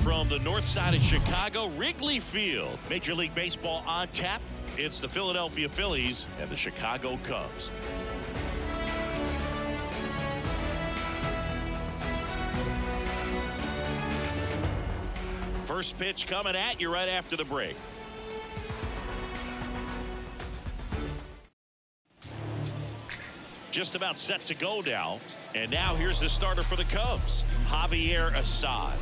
from the north side of Chicago, Wrigley Field. Major League Baseball on tap. It's the Philadelphia Phillies and the Chicago Cubs. First pitch coming at you right after the break. Just about set to go now. And now here's the starter for the Cubs, Javier Assad.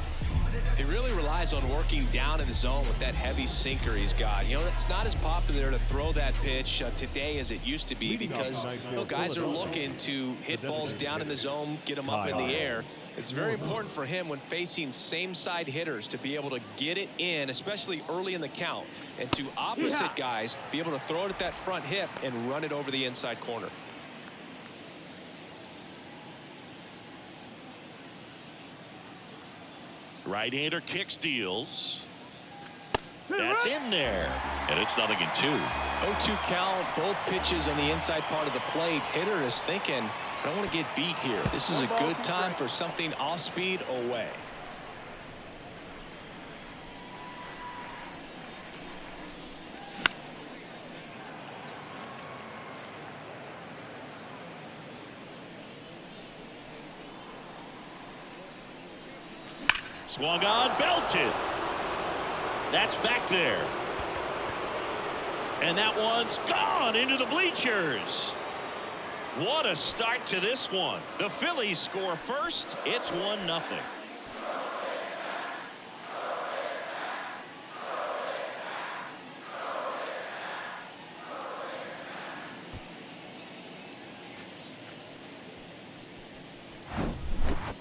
He really relies on working down in the zone with that heavy sinker he's got. You know, it's not as popular to throw that pitch today as it used to be because guys are looking to hit balls down in the zone, get them up in the air. It's very important for him when facing same side hitters to be able to get it in, especially early in the count, and to opposite guys be able to throw it at that front hip and run it over the inside corner. Right-hander kicks, deals. That's in there. And it's 0-2. 0-2 count, both pitches on the inside part of the plate. Hitter is thinking, I don't want to get beat here. This is a good time for something off speed away. Swung on, belted. That's back there. And that one's gone into the bleachers. What a start to this one. The Phillies score first. It's 1-0.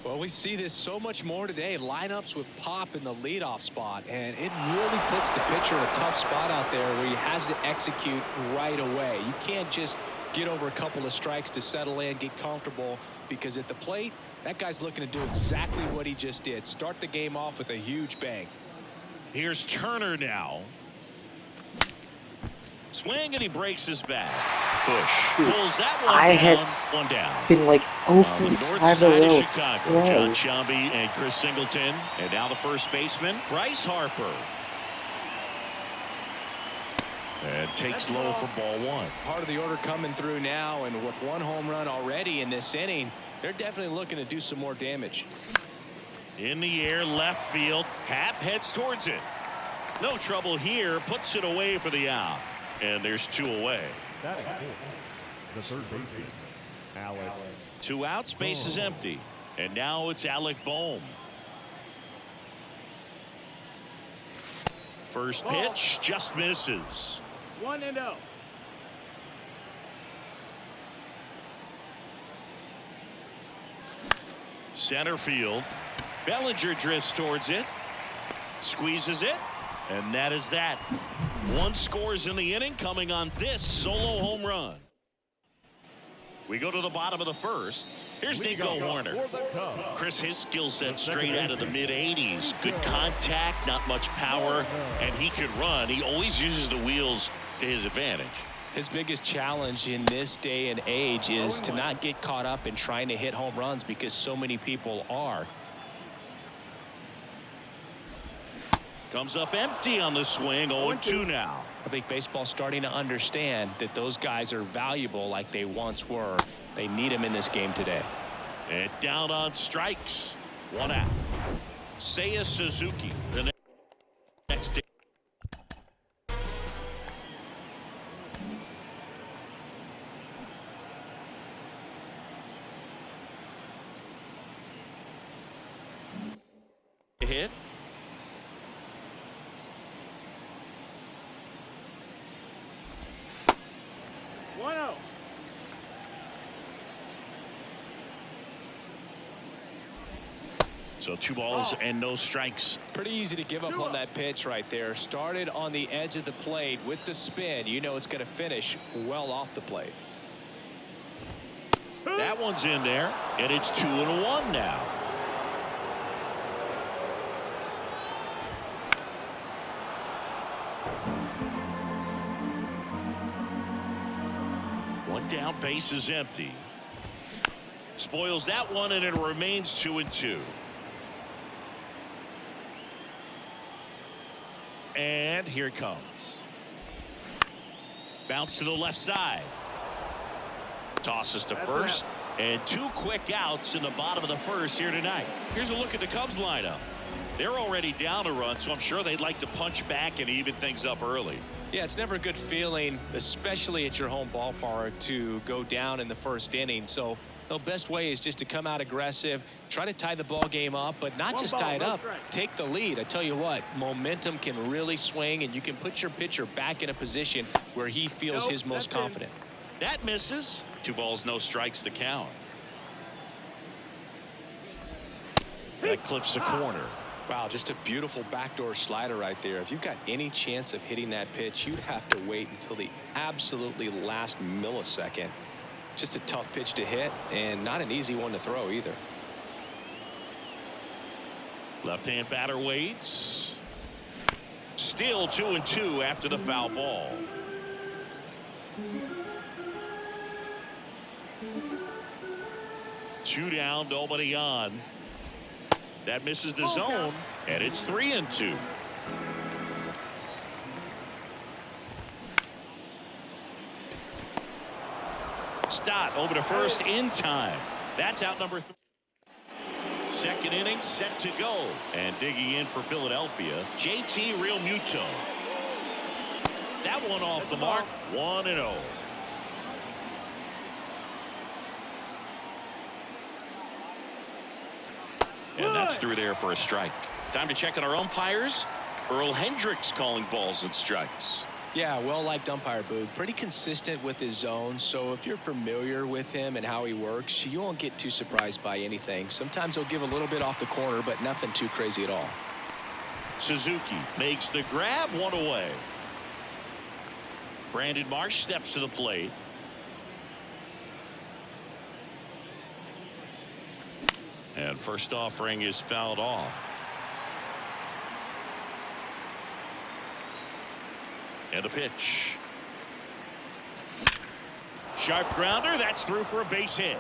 Well, we see this so much more today. Lineups with Pop in the leadoff spot, and it really puts the pitcher in a tough spot out there where he has to execute right away. You can't just get over a couple of strikes to settle in, get comfortable, because at the plate, that guy's looking to do exactly what he just did. Start the game off with a huge bang. Here's Turner now. Swing, and he breaks his bat. Bush pulls that one down. Been like 0 for the north 5 side in a of row. Chicago, Whoa. John Shelby and Chris Singleton. And now the first baseman, Bryce Harper. And takes low for ball one. Part of the order coming through now, and with one home run already in this inning, they're definitely looking to do some more damage. In the air, left field. Happ heads towards it. No trouble here. Puts it away for the out. And there's 2 away. The third baseman, Alec. 2 outs, base is empty. And now it's Alec Bohm. First pitch just misses. 1-0. Center field. Bellinger drifts towards it. Squeezes it. And that is that. 1 scores in the inning coming on this solo home run. We go to the bottom of the first. Here's Nico Horner. Chris, his skill set straight out of the mid-80s. Good contact, not much power, and he can run. He always uses the wheels to his advantage. His biggest challenge in this day and age is to not get caught up in trying to hit home runs because so many people are. Comes up empty on the swing. 0-2 now. I think baseball's starting to understand that those guys are valuable like they once were. They need them in this game today. And down on strikes. 1 out. Seiya Suzuki, the next. Hit. So 2 balls and no strikes. Pretty easy to give up on that pitch right there. Started on the edge of the plate with the spin. You know it's going to finish well off the plate. That one's in there, and it's 2-1 now. One down, base is empty. Spoils that one, and it remains 2-2. And here it comes. Bounce to the left side. Tosses to first. And 2 quick outs in the bottom of the first here tonight. Here's a look at the Cubs lineup. They're already down a run, so I'm sure they'd like to punch back and even things up early. Yeah, it's never a good feeling, especially at your home ballpark, to go down in the first inning. So the best way is just to come out aggressive, try to tie the ball game up, but not just tie it up, take the lead. I tell you what, momentum can really swing, and you can put your pitcher back in a position where he feels his most confident. That misses. 2 balls, no strikes, the count. That clips the corner. Wow, just a beautiful backdoor slider right there. If you've got any chance of hitting that pitch, you'd have to wait until the absolutely last millisecond. Just a tough pitch to hit, and not an easy one to throw either. Left-hand batter waits. Still 2-2 after the foul ball. Two down, nobody on. That misses the zone, and it's 3-2. Stott over to first in time. That's out number 3. Second inning set to go. And digging in for Philadelphia, JT Realmuto. That one off the mark, 1-0. And that's through there for a strike. Time to check on our umpires. Earl Hendricks calling balls and strikes. Yeah, well-liked umpire, Booth. Pretty consistent with his zone, so if you're familiar with him and how he works, you won't get too surprised by anything. Sometimes he'll give a little bit off the corner, but nothing too crazy at all. Suzuki makes the grab, 1 away. Brandon Marsh steps to the plate. And first offering is fouled off. And a pitch. Sharp grounder. That's through for a base hit.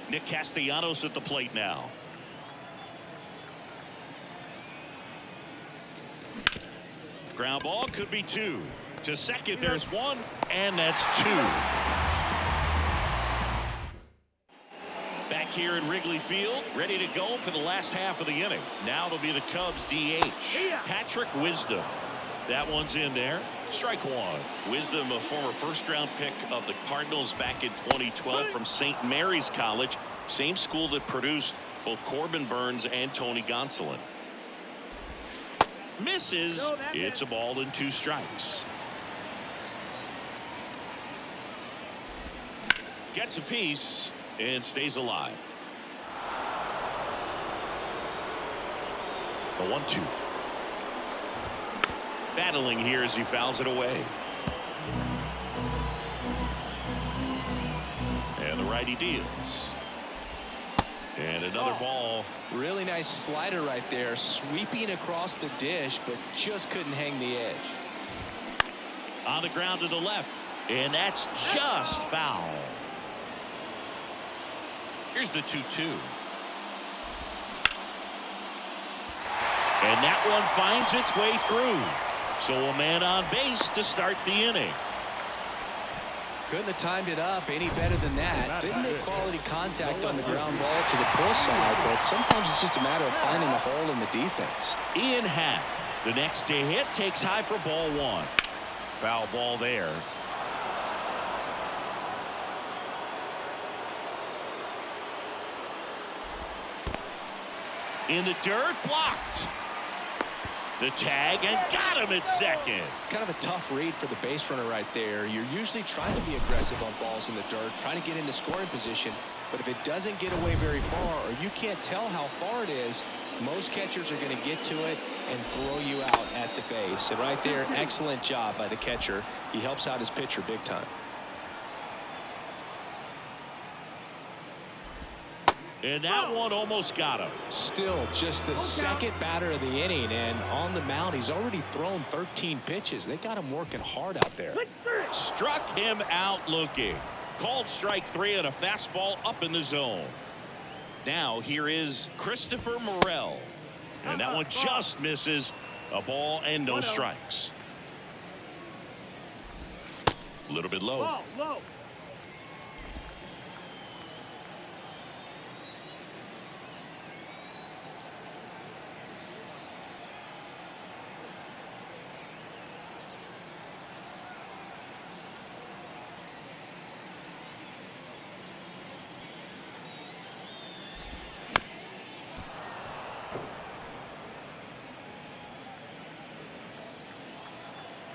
Nick Castellanos at the plate now. Ground ball, could be 2. To second, there's 1, and that's 2. Back here in Wrigley Field, ready to go for the last half of the inning. Now it'll be the Cubs DH, Patrick Wisdom. That one's in there. Strike 1. Wisdom, a former first-round pick of the Cardinals back in 2012 from St. Mary's College, same school that produced both Corbin Burns and Tony Gonsolin. Misses. It's a ball and 2 strikes. Gets a piece and stays alive. The 1-2. Battling here as he fouls it away. And the righty deals. And another ball. Really nice slider right there, sweeping across the dish, but just couldn't hang the edge. On the ground to the left, and that's just foul. Here's the 2-2. And that one finds its way through. So a man on base to start the inning. Couldn't have timed it up any better than that. Didn't make quality contact on the ground ball to the pull side, but sometimes it's just a matter of finding the hole in the defense. Ian Happ, the next to hit, takes high for ball 1. Foul ball there. In the dirt, blocked. The tag, and got him at second. Kind of a tough read for the base runner right there. You're usually trying to be aggressive on balls in the dirt, trying to get into scoring position. But if it doesn't get away very far, or you can't tell how far it is, most catchers are going to get to it and throw you out at the base. And right there, excellent job by the catcher. He helps out his pitcher big time. And that one almost got him. Still just the second batter of the inning, and on the mound he's already thrown 13 pitches. They got him working hard out there. Struck him out looking. Called strike 3 and a fastball up in the zone. Now here is Christopher Morel. And that one just misses. A ball and no strikes. A little bit low. Low.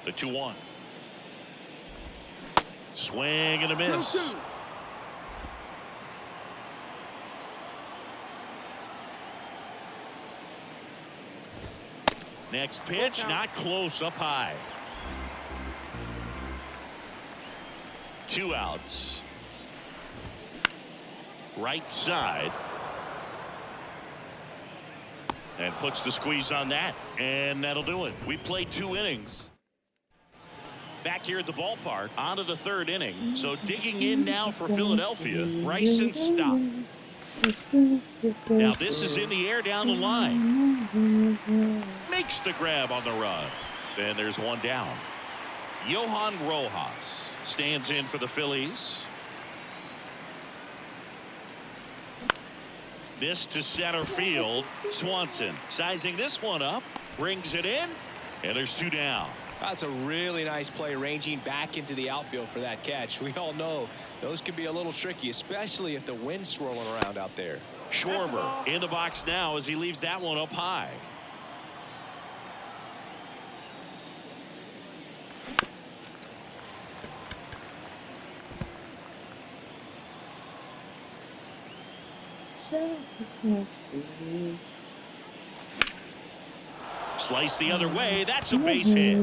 The 2-1. Swing and a miss. Next pitch, not close, up high. 2 outs. Right side. And puts the squeeze on that. And that'll do it. We played 2 innings. Back here at the ballpark, on to the 3rd inning. So digging in now for Philadelphia, Bryson Stott. Now this is in the air down the line. Makes the grab on the run. Then there's 1 down. Johan Rojas stands in for the Phillies. This to center field. Swanson sizing this one up, brings it in, and there's 2 down. That's a really nice play, ranging back into the outfield for that catch. We all know those can be a little tricky, especially if the wind's swirling around out there. Schwarber in the box now as he leaves that one up high. Slice the other way. That's a base hit.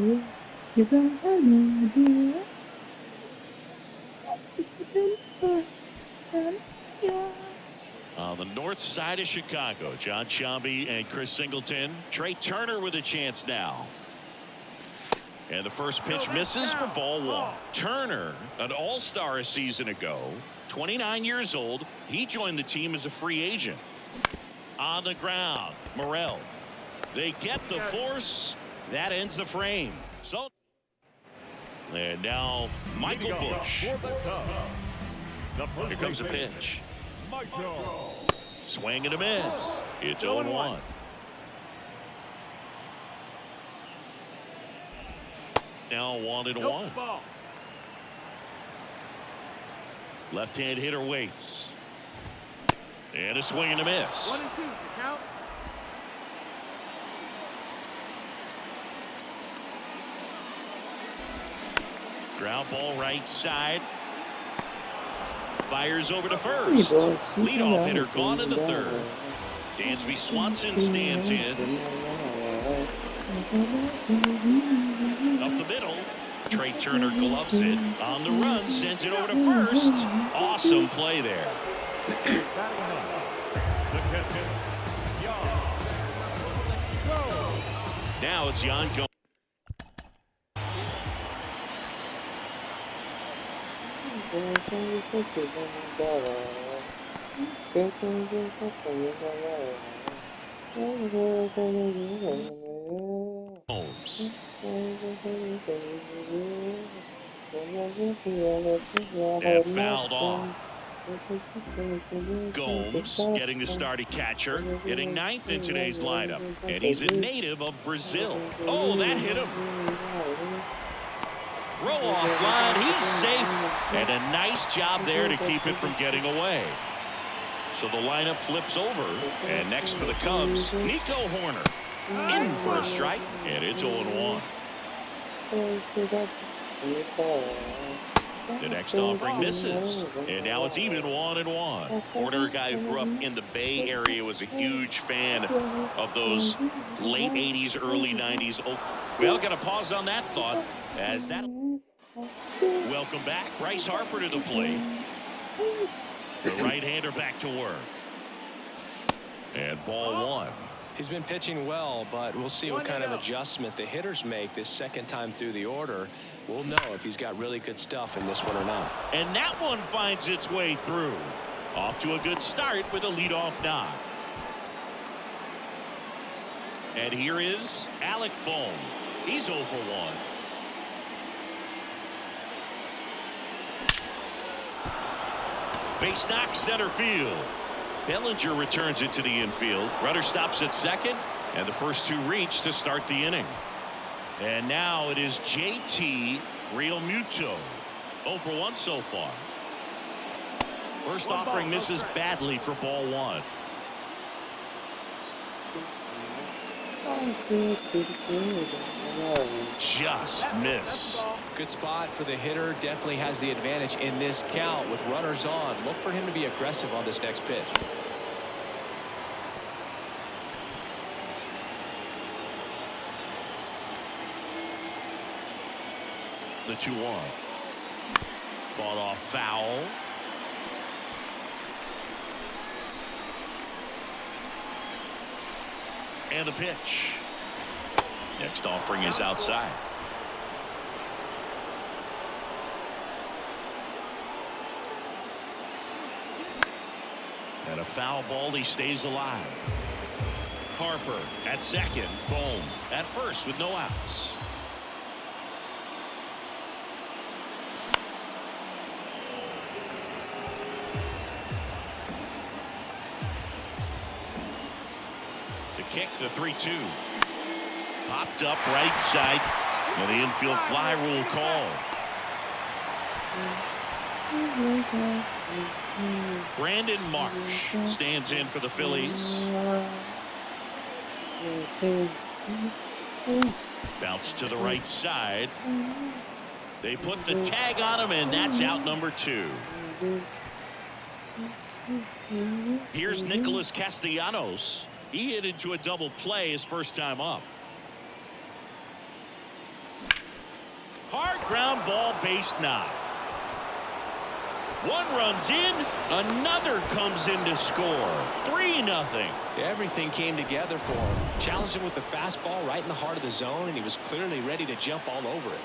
On the north side of Chicago, John Sciambi and Chris Singleton. Trey Turner with a chance now. And the first pitch misses for ball 1. Turner, an all-star a season ago, 29 years old. He joined the team as a free agent. On the ground, Morel. They get the force. That ends the frame. So, and now Michael Busch. Here comes the pitch. Swing and a miss. It's 0-1. Now 1-1. Left-hand hitter waits. And a swing and a miss. 1-2, count. Ground ball right side. Fires over to first. Leadoff hitter gone in the 3rd. Dansby Swanson stands in. Up the middle. Trey Turner gloves it. On the run, sends it over to first. Awesome play there. Now it's Jan Gomes. Holmes. And fouled off. Gomes getting the start at catcher, hitting 9th in today's lineup, and he's a native of Brazil. Oh, that hit him. Throw off line, he's safe, and a nice job there to keep it from getting away. So the lineup flips over, and next for the Cubs, Nico Horner in for a strike, and it's 0-1. The next offering misses, and now it's even 1-1. Horner, a guy who grew up in the Bay Area, was a huge fan of those late 80s, early 90s. Well, got to pause on that thought as that. Welcome back, Bryce Harper to the plate. The right-hander back to work. And ball 1. He's been pitching well, but we'll see what kind of adjustment the hitters make this second time through the order. We'll know if he's got really good stuff in this one or not. And that one finds its way through. Off to a good start with a leadoff knock. And here is Alec Bohm. He's 0 for 1. Base knock center field. Bellinger returns it to the infield. Runner stops at second, and the first two reach to start the inning. And now it is JT Realmuto. 0 for 1 so far. First offering misses badly for ball 1. Just missed. Good spot for the hitter. Definitely has the advantage in this count with runners on. Look for him to be aggressive on this next pitch. The 2-1. Fought off foul. And the pitch. Next offering is outside. And a foul ball. He stays alive. Harper at second. Bohm at first with no outs. Kick, the 3-2. Popped up right side. And the infield fly rule call. Brandon Marsh stands in for the Phillies. Bounce to the right side. They put the tag on him, and that's out number 2. Here's Nicholas Castellanos. He hit into a double play his first time up. Hard ground ball, base knock. One runs in, another comes in to score. 3-0. Everything came together for him. Challenged him with the fastball right in the heart of the zone, and he was clearly ready to jump all over it.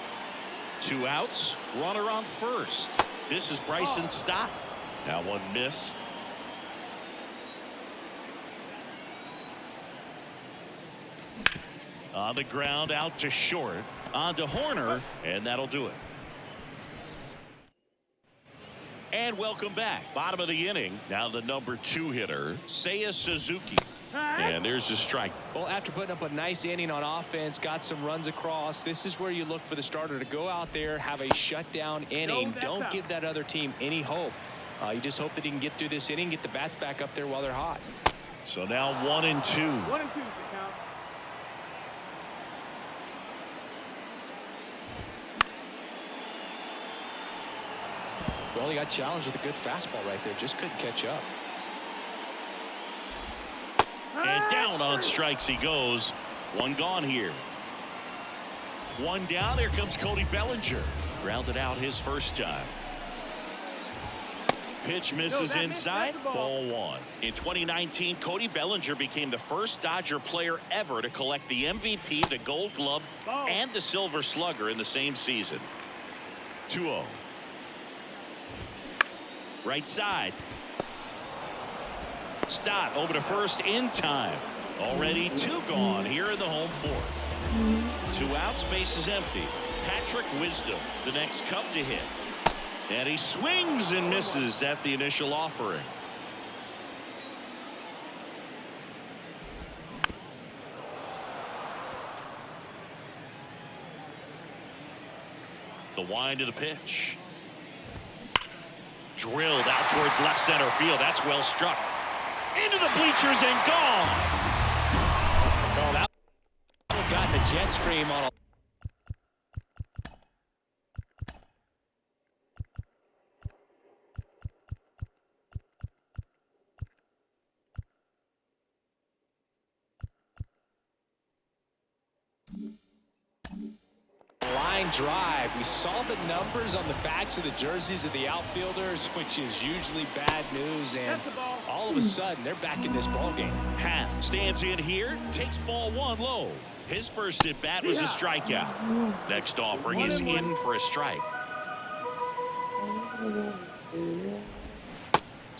2 outs, runner on first. This is Bryson Stott. That one missed. On the ground, out to short. On to Horner, and that'll do it. And welcome back. Bottom of the inning. Now the number 2 hitter, Seiya Suzuki. And there's a strike. Well, after putting up a nice inning on offense, got some runs across, this is where you look for the starter to go out there, have a shutdown inning. Don't give that other team any hope. You just hope that he can get through this inning, get the bats back up there while they're hot. So now 1-2. 1-2 is the count. Well, he got challenged with a good fastball right there. Just couldn't catch up. And down on strikes he goes. 1 gone here. 1 down. Here comes Cody Bellinger. Grounded out his first time. Pitch misses inside. Ball 1. In 2019, Cody Bellinger became the first Dodger player ever to collect the MVP, the Gold Glove, and the Silver Slugger in the same season. 2-0. Right side. Stott over to first in time. Already 2 gone here in the home 4th. 2 outs, base is empty. Patrick Wisdom, the next Cub to hit. And he swings and misses at the initial offering. The wind of the pitch. Drilled out towards left center field. That's well struck. Into the bleachers and gone. Oh, that got the jet stream on a line drive. We saw the numbers on the backs of the jerseys of the outfielders, which is usually bad news, and all of a sudden they're back in this ball game. Happ stands in here, takes ball 1 low. His first at bat was a strikeout. Next offering is in for a strike.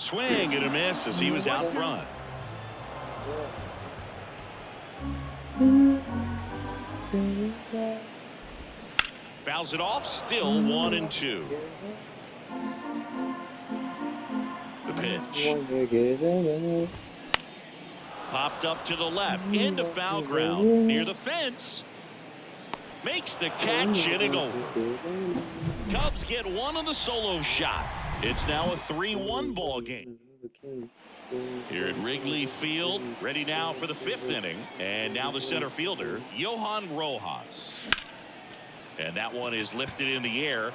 Swing and a miss as he was out front. Fouls it off, still 1-2. The pitch. Popped up to the left, into foul ground, near the fence. Makes the catch, inning over. Cubs get one on the solo shot. It's now a 3-1 ball game. Here at Wrigley Field, ready now for the 5th inning. And now the center fielder, Johan Rojas. And that one is lifted in the air.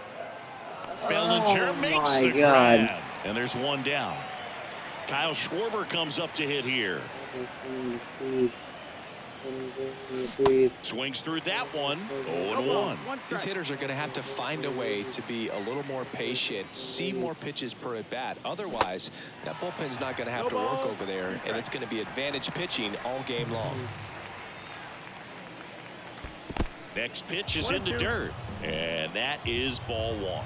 Bellinger makes the grab. And there's one down. Kyle Schwarber comes up to hit here. Swings through that one. 0-1. These hitters are going to have to find a way to be a little more patient, see more pitches per at bat. Otherwise, that bullpen's not going to have to work over there, and it's going to be advantage pitching all game long. Next pitch is in the dirt, and that is ball 1.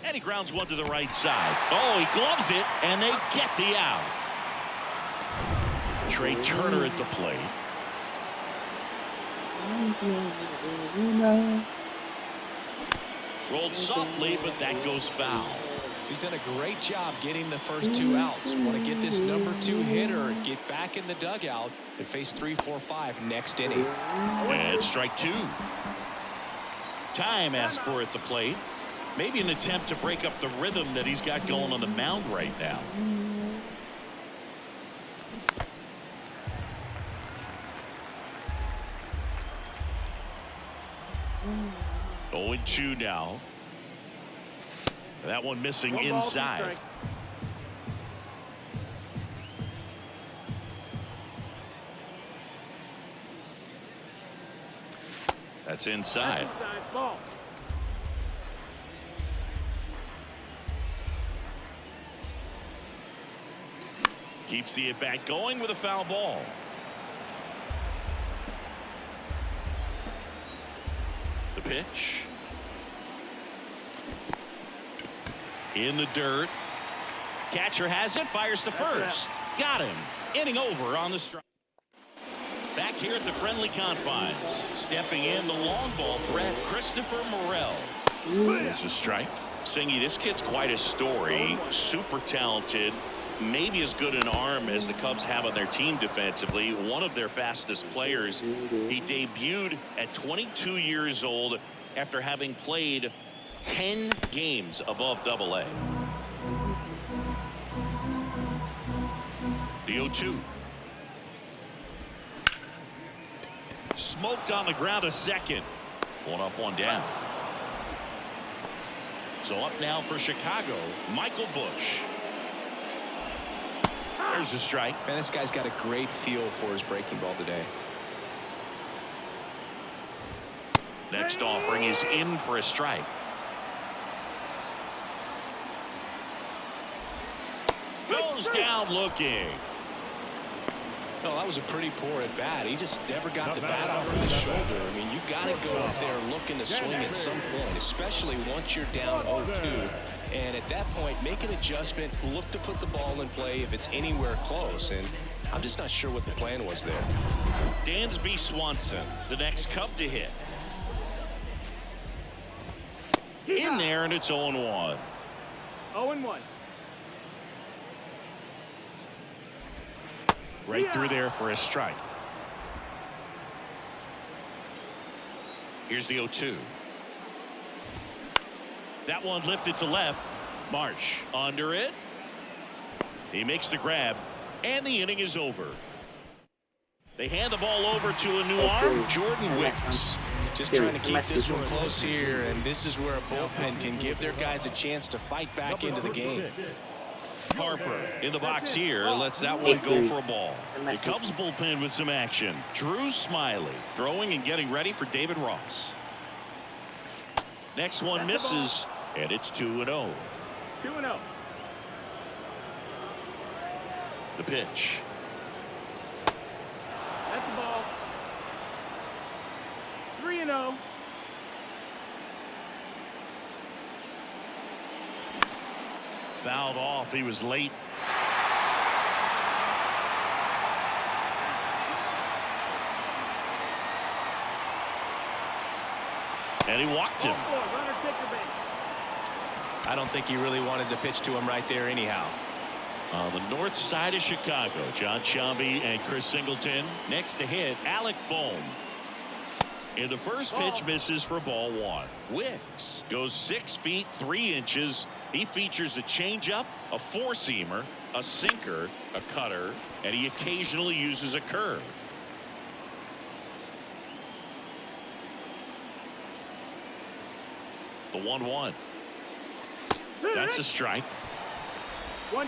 And he grounds one to the right side. Oh, he gloves it, and they get the out. Trey Turner at the plate. Rolled softly, but that goes foul. He's done a great job getting the first 2 outs. Want to get this number 2 hitter, get back in the dugout, and face 3, 4, 5 next inning. And strike 2. Time asked for at the plate. Maybe an attempt to break up the rhythm that he's got going on the mound right now. Oh, 0-2 now. That one missing inside. That's inside. Keeps the at-bat going with a foul ball. The pitch. In the dirt. Catcher has it, fires to first. Got him. Inning over on the strike. Back here at the friendly confines. Stepping in the long ball threat, Christopher Morel. There's a strike. Singy, this kid's quite a story. Super talented. Maybe as good an arm as the Cubs have on their team defensively. One of their fastest players. He debuted at 22 years old after having played 10 games above Double-A. The 0-2. Smoked on the ground a second. 1 up, 1 down. So up now for Chicago, Michael Busch. There's a strike. Man, this guy's got a great feel for his breaking ball today. Next offering is in for a strike. Goes down looking. Well, that was a pretty poor at bat. He just never got the bat off of his shoulder. I mean, you got to go up there looking to swing at some point, especially once you're down 0-2. And at that point, make an adjustment, look to put the ball in play if it's anywhere close. And I'm just not sure what the plan was there. Dansby Swanson, the next Cub to hit. In there, and it's 0-1. 0-1. Right through there for a strike. Here's the 0-2. That one lifted to left. Marsh under it. He makes the grab, and the inning is over. They hand the ball over to a new arm, Jordan Wicks. Just trying to keep this one close here, and this is where a bullpen can give their guys a chance to fight back into the game. Harper in the box here lets that one go for a ball. The Cubs bullpen with some action. Drew Smiley throwing and getting ready for David Ross. Next one misses, and it's 2-0. 2-0. The pitch. That's the ball. 3-0. Fouled off. He was late. And he walked him. I don't think he really wanted to pitch to him right there anyhow. On the north side of Chicago, John Sciambi and Chris Singleton. Next to hit, Alec Bohm. In the first pitch, misses for ball 1. Wicks goes 6 feet 3 inches. He features a changeup, a four-seamer, a sinker, a cutter, and he occasionally uses a curve. The 1-1. That's a strike. 1-2.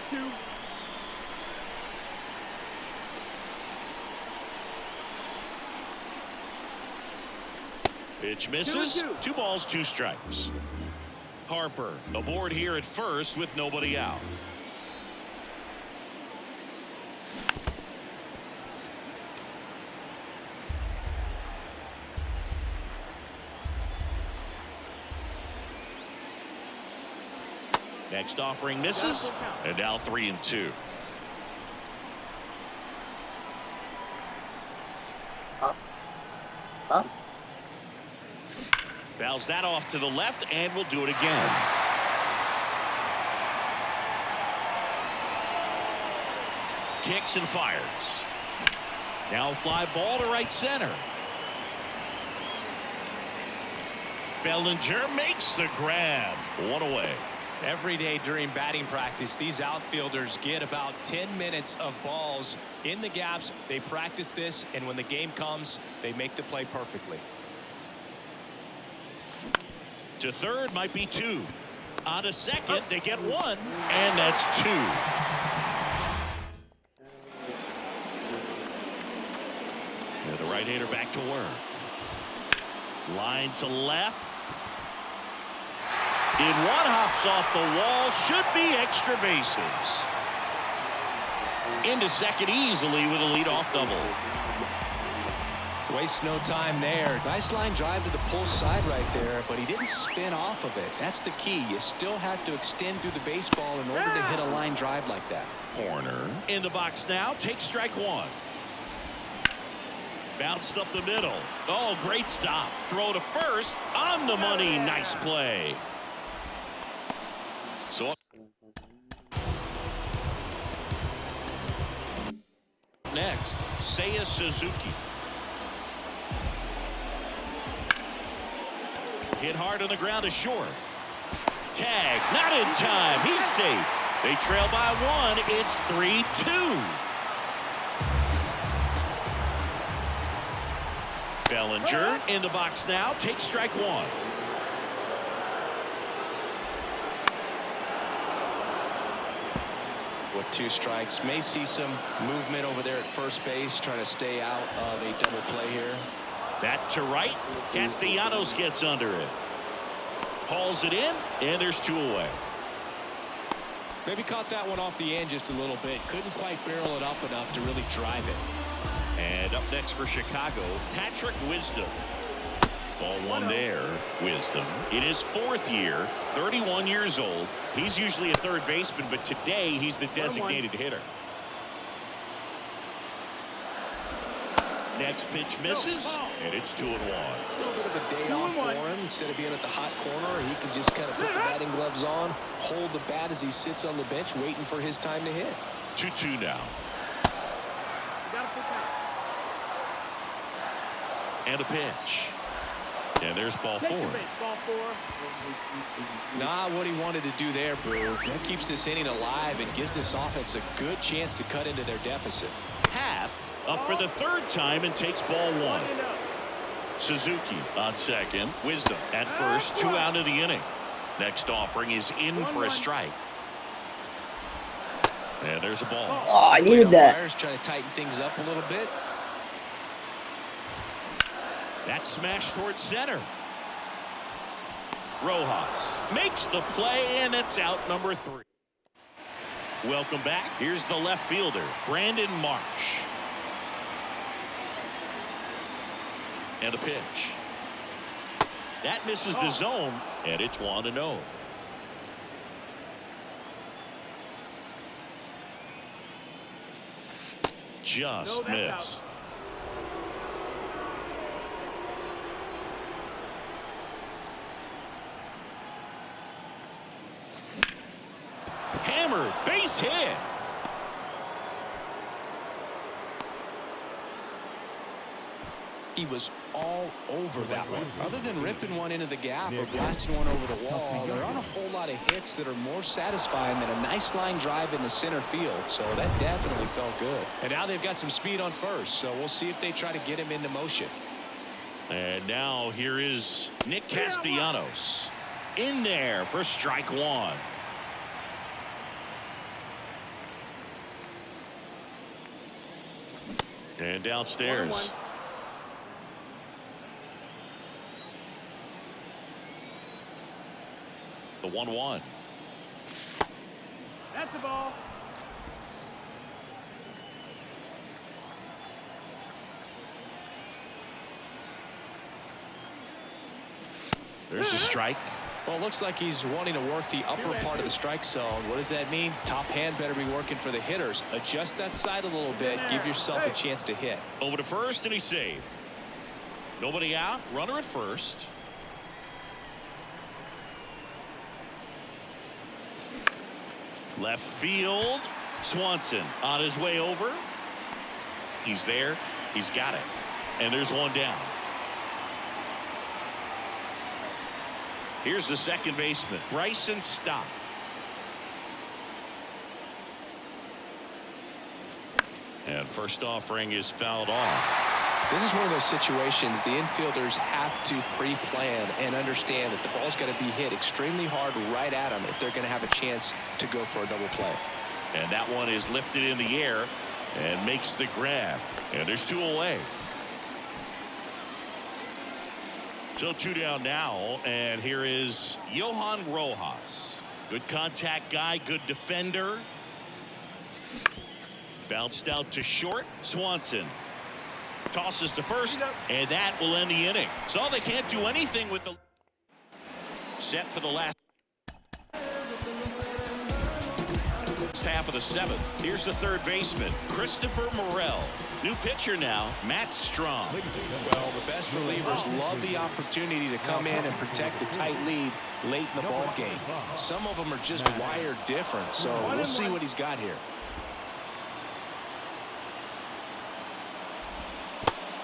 Pitch misses. 2 balls, 2 strikes. Harper aboard here at first with nobody out. Next offering misses, and now 3-2. Fouls that off to the left, and will do it again. Kicks and fires. Now fly ball to right center. Bellinger makes the grab. 1 away. Every day during batting practice, these outfielders get about 10 minutes of balls in the gaps. They practice this, and when the game comes, they make the play perfectly. To third might be 2. On to second, they get 1, and that's 2. And the right-hander back to work. Line to left. In 1, hops off the wall, should be extra bases. Into second easily with a leadoff double. Waste no time there. Nice line drive to the pull side right there, but he didn't spin off of it. That's the key. You still have to extend through the baseball in order to hit a line drive like that. Corner in the box now. Takes strike 1. Bounced up the middle. Oh, great stop. Throw to first. On the money. Nice play. So next, Seiya Suzuki. Hit hard on the ground to short. Tag, not in time. He's safe. They trail by 1. It's 3-2. Bellinger in the box now. Takes strike 1. With 2 strikes, may see some movement over there at first base, trying to stay out of a double play here. That to right. Castellanos gets under it. Hauls it in, and there's 2 away. Maybe caught that one off the end just a little bit. Couldn't quite barrel it up enough to really drive it. And up next for Chicago, Patrick Wisdom. Ball 1 there. Wisdom in his 4th year, 31 years old. He's usually a third baseman, but today he's the designated hitter. Next pitch misses, and it's 2-1. A little bit of a day off for him. Instead of being at the hot corner, he can just kind of put the batting gloves on, hold the bat as he sits on the bench, waiting for his time to hit. 2-2 now. And a pitch. And there's ball 4. Not what he wanted to do there, Brew. That keeps this inning alive and gives this offense a good chance to cut into their deficit. Happ up for the 3rd time and takes ball 1. Suzuki on second. Wisdom at first. 2 out of the inning. Next offering is in for a strike. And there's a ball. Oh, I needed that. Trying to tighten things up a little bit. That smash towards center. Rojas makes the play, and it's out number 3. Welcome back. Here's the left fielder, Brandon Marsh. And a pitch. That misses the zone, and it's 1-0. just No, that's missed. out. Hammered, base hit. He was all over that one. Other than ripping one into the gap or blasting one over the wall, there aren't a whole lot of hits that are more satisfying than a nice line drive in the center field. So that definitely felt good. And now they've got some speed on first, so we'll see if they try to get him into motion. And now here is Nick Castellanos in there for strike one. And downstairs. The 1-1. That's the ball. There's a strike. Well, it looks like he's wanting to work the upper part of the strike zone. What does that mean? Top hand better be working for the hitters. Adjust that side a little bit. Give yourself a chance to hit. Over to first, and he saved. Nobody out. Runner at first. Left field. Swanson on his way over. He's there. He's got it. And there's one down. Here's the second baseman, Bryson Stott. And first offering is fouled off. This is one of those situations the infielders have to pre-plan and understand that the ball's got to be hit extremely hard right at them if they're going to have a chance to go for a double play. And that one is lifted in the air and makes the grab. And there's two away. So two down now, and here is Johan Rojas. Good contact guy, good defender. Bounced out to short. Swanson tosses to first, and that will end the inning. So they can't do anything with the set for the last half of the seventh. Here's the third baseman, Christopher Morel. New pitcher now, Matt Strong. Well, the best relievers love the opportunity to come in and protect the tight lead late in the ball game. Some of them are just wired different, so we'll see what he's got here.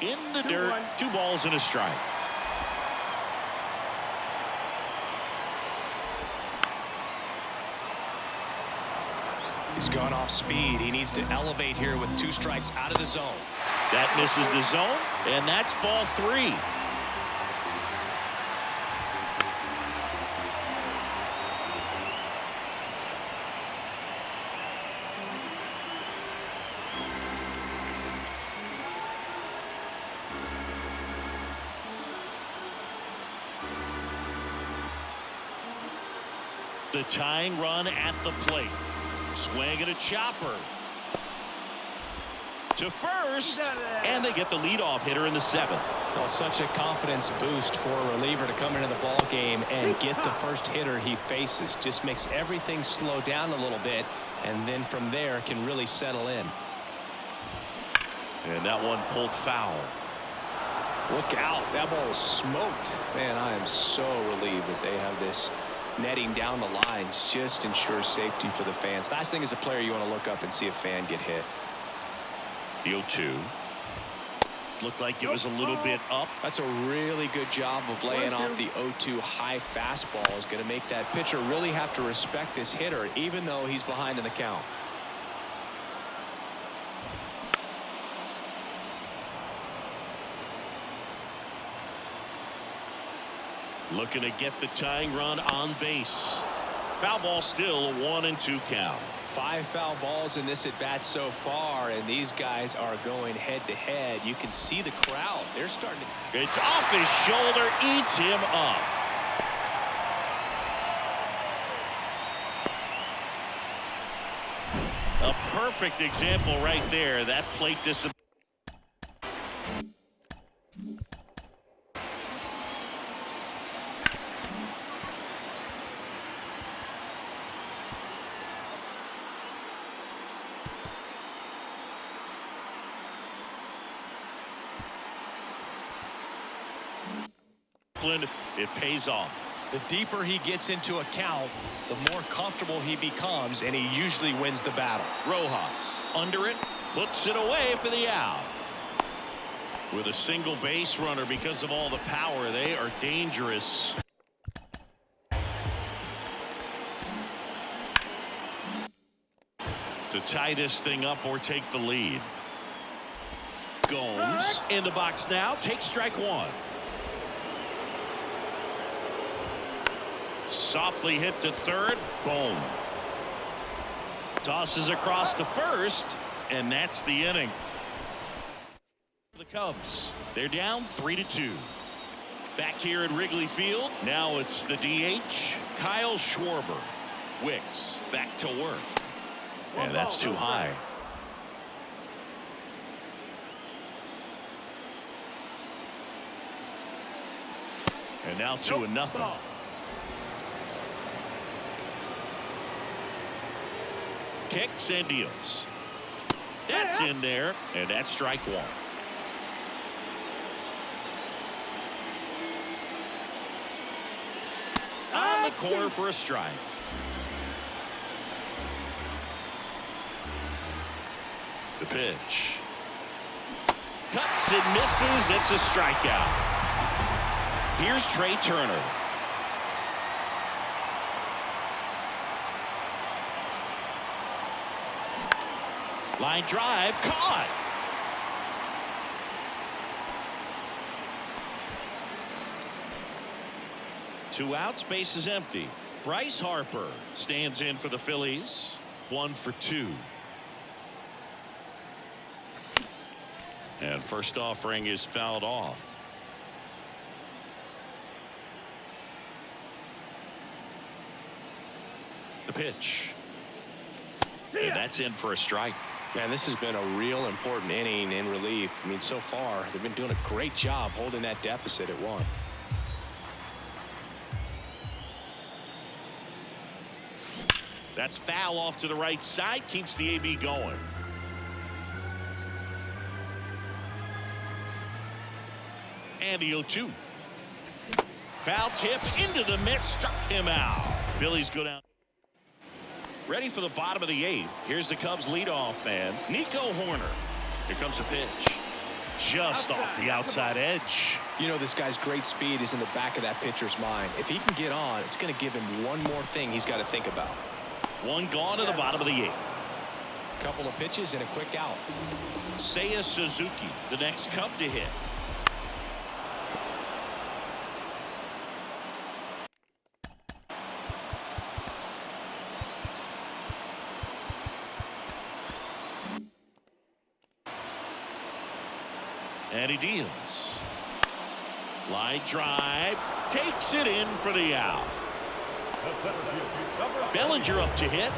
In the dirt, 2 balls and a strike. He's gone off speed. He needs to elevate here with 2 strikes out of the zone. That misses the zone, and that's ball 3. The tying run at the plate. Swing and a chopper to first, and they get the leadoff hitter in the 7th. Well, such a confidence boost for a reliever to come into the ball game and get the first hitter he faces. Just makes everything slow down a little bit, and then from there can really settle in. And that one pulled foul. Look out, that ball was smoked. Man, I am so relieved that they have this netting down the lines. Just ensures safety for the fans. Last thing as a player, you want to look up and see a fan get hit. The 0-2 looked like it was a little bit up. That's a really good job of laying off the 0-2 high fastball. Is going to make that pitcher really have to respect this hitter even though he's behind in the count. Looking to get the tying run on base. Foul ball, still a 1-2 count. 5 foul balls in this at bat so far, and these guys are going head to head. You can see the crowd. They're starting to. It's off his shoulder, eats him up. A perfect example right there. That plate discipline. It pays off. The deeper he gets into a count, the more comfortable he becomes, and he usually wins the battle. Rojas under it, puts it away for the out. With a single base runner, because of all the power, they are dangerous. To tie this thing up or take the lead. Gomes in the box now, takes strike one. Softly hit to third. Boom. Tosses across to first, and that's the inning. The Cubs, they're down 3-2. Back here at Wrigley Field, now it's the DH, Kyle Schwarber. Wicks back to work. And that's too high. And now 2-0. Kicks and deals. That's in there, and that's strike one. On the corner for a strike. The pitch. Cuts and misses. It's a strikeout. Here's Trey Turner. Line drive, caught. Two outs, base is empty. Bryce Harper stands in for the Phillies. 1 for 2. And first offering is fouled off. The pitch. And that's in for a strike. Man, this has been a real important inning in relief. I mean, so far, they've been doing a great job holding that deficit at 1. That's foul off to the right side. Keeps the AB going. And the 0-2. Foul tip into the mitt. Struck him out. Phillies go down. Ready for the bottom of the 8th. Here's the Cubs leadoff man, Nico Horner. Here comes a pitch. Just off the outside edge. You know, this guy's great speed is in the back of that pitcher's mind. If he can get on, it's going to give him one more thing he's got to think about. One gone to the bottom of the 8th. Couple of pitches and a quick out. Seiya Suzuki, the next Cub to hit. And he deals. Line drive. Takes it in for the out. Bellinger up to hit.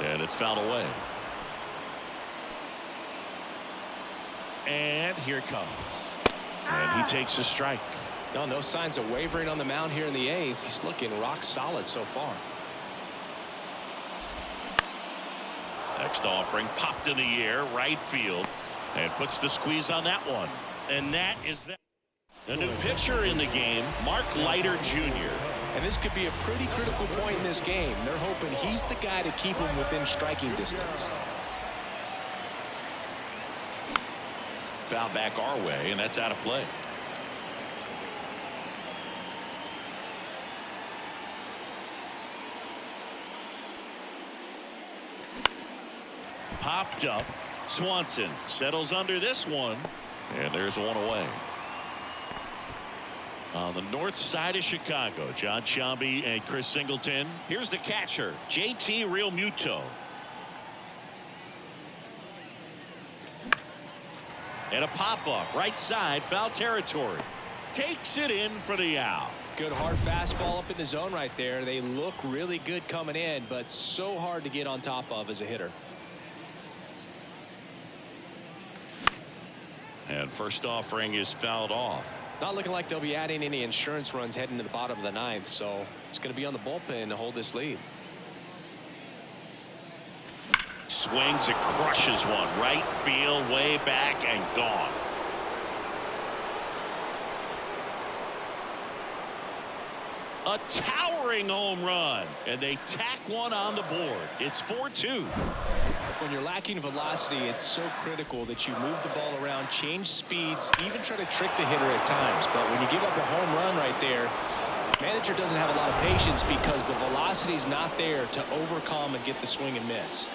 And it's fouled away. And here it comes. And he takes a strike. No signs of wavering on the mound here in the 8th. He's looking rock solid so far. Next offering popped in the air, right field, and puts the squeeze on that one. And that is that. A new pitcher in the game, Mark Leiter Jr. And this could be a pretty critical point in this game. They're hoping he's the guy to keep him within striking distance. Foul back our way, and that's out of play. Popped up. Swanson settles under this one, and there's one away. On the north side of Chicago, John Sciambi and Chris Singleton. Here's the catcher, JT Realmuto. And a pop-up, right side, foul territory. Takes it in for the out. Good hard fastball up in the zone right there. They look really good coming in, but so hard to get on top of as a hitter. And first offering is fouled off. Not looking like they'll be adding any insurance runs heading to the bottom of the 9th, so it's going to be on the bullpen to hold this lead. Swings and crushes one. Right field, way back, and gone. A towering home run, and they tack one on the board. It's 4-2. When you're lacking velocity, it's so critical that you move the ball around, change speeds, even try to trick the hitter at times. But when you give up a home run right there, manager doesn't have a lot of patience because the velocity's not there to overcome and get the swing and miss.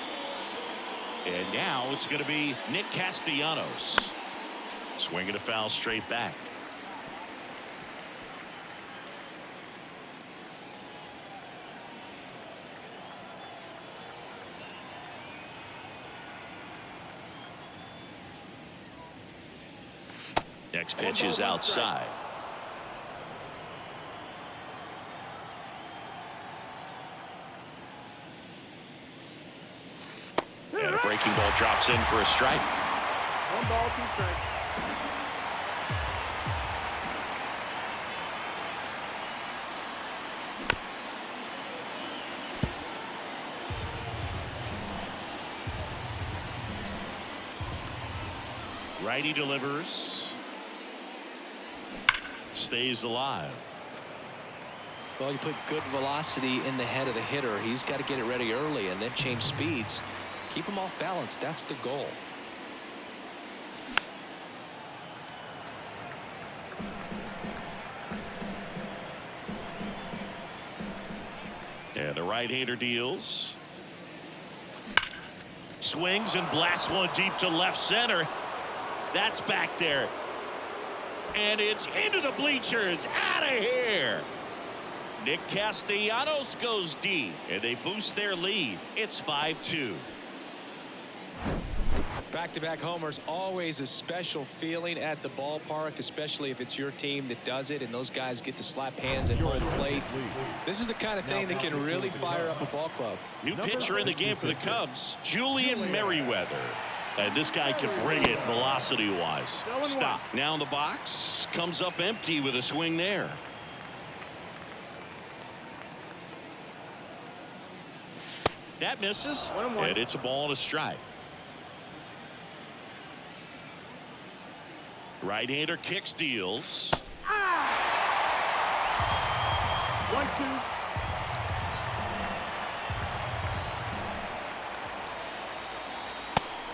And now it's going to be Nick Castellanos. Swinging a foul straight back. Next pitch is outside. And a breaking ball drops in for a strike. 1 ball, 2 strikes. Righty delivers. Stays alive. Well, you put good velocity in the head of the hitter. He's got to get it ready early and then change speeds. Keep him off balance. That's the goal. And the right-hander deals. Swings and blasts one deep to left center. That's back there. And it's into the bleachers. Out of here. Nick Castellanos goes deep, and they boost their lead. It's 5-2. Back-to-back homers, always a special feeling at the ballpark, especially if it's your team that does it and those guys get to slap hands at home plate. This is the kind of thing that can really fire up a ball club. New pitcher in the game for the Cubs, Julian Merriweather. And this guy can bring it velocity-wise. Stop. Now in the box. Comes up empty with a swing there. That misses. 1-1. And it's a ball and a strike. Right-hander kicks, deals. 1-2.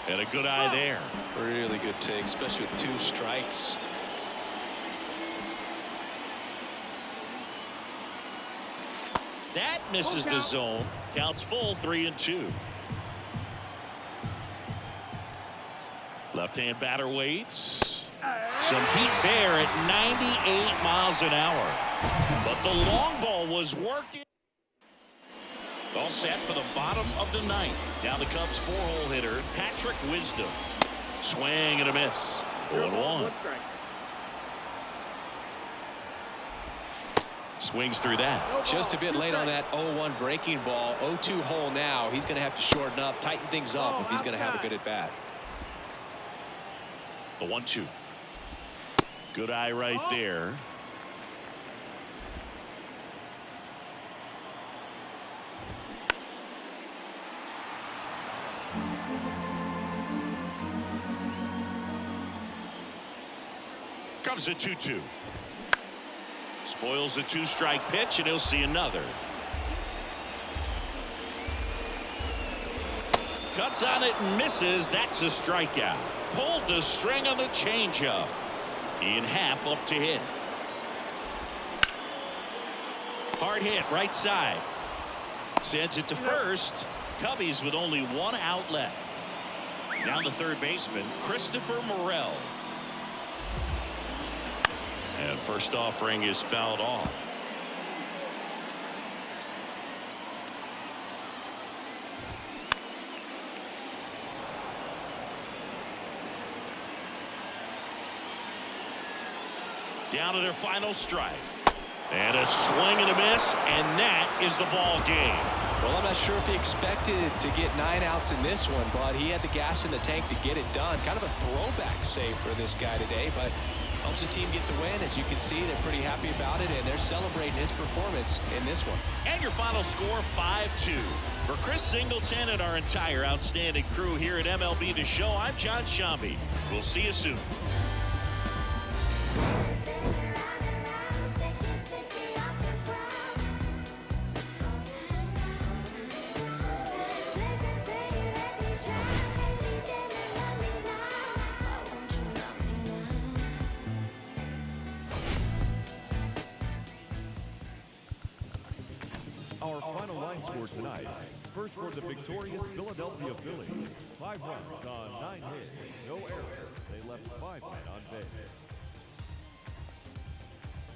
And a good eye there. Really good take, especially with 2 strikes. That misses the zone. Counts full, 3-2. Left-hand batter waits. Some heat there at 98 miles an hour. But the long ball was working. All set for the bottom of the 9th. Now the Cubs 4-hole hitter, Patrick Wisdom. Swing and a miss. 0-1. Swings through that. Just a bit late on that 0-1 breaking ball. 0-2 hole now. He's going to have to shorten up, tighten things up if he's going to have a good at bat. The 1-2. Good eye right there. Comes a 2-2. Spoils the 2-strike pitch, and he'll see another. Cuts on it and misses. That's a strikeout. Pulled the string on the changeup. Ian Happ up to hit. Hard hit right side. Sends it to first. Cubbies with only 1 out left. Down the third baseman, Christopher Morel. And first offering is fouled off. Down to their final strike. And a swing and a miss, and that is the ball game. Well, I'm not sure if he expected to get 9 outs in this one, but he had the gas in the tank to get it done. Kind of a throwback save for this guy today, but helps the team get the win. As you can see, they're pretty happy about it, and they're celebrating his performance in this one. And your final score, 5-2. For Chris Singleton and our entire outstanding crew here at MLB The Show, I'm John Shambi. We'll see you soon. Spin around and around, stick your city off the ground. First for the victorious Philadelphia Phillies. 5 runs on 9 hits, no errors. They left 5 men on base.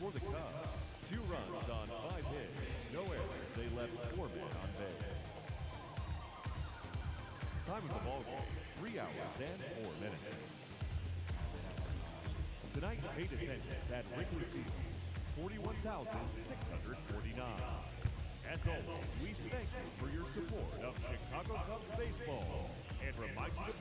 For the Cubs, 2 runs on 5 hits, no errors. They left 4 men on base. Time of the ball game, 3 hours and 4 minutes. Tonight's paid attendance at Wrigley Field, 41,649. As always, we thank you for your support of Chicago Cubs baseball and remind you to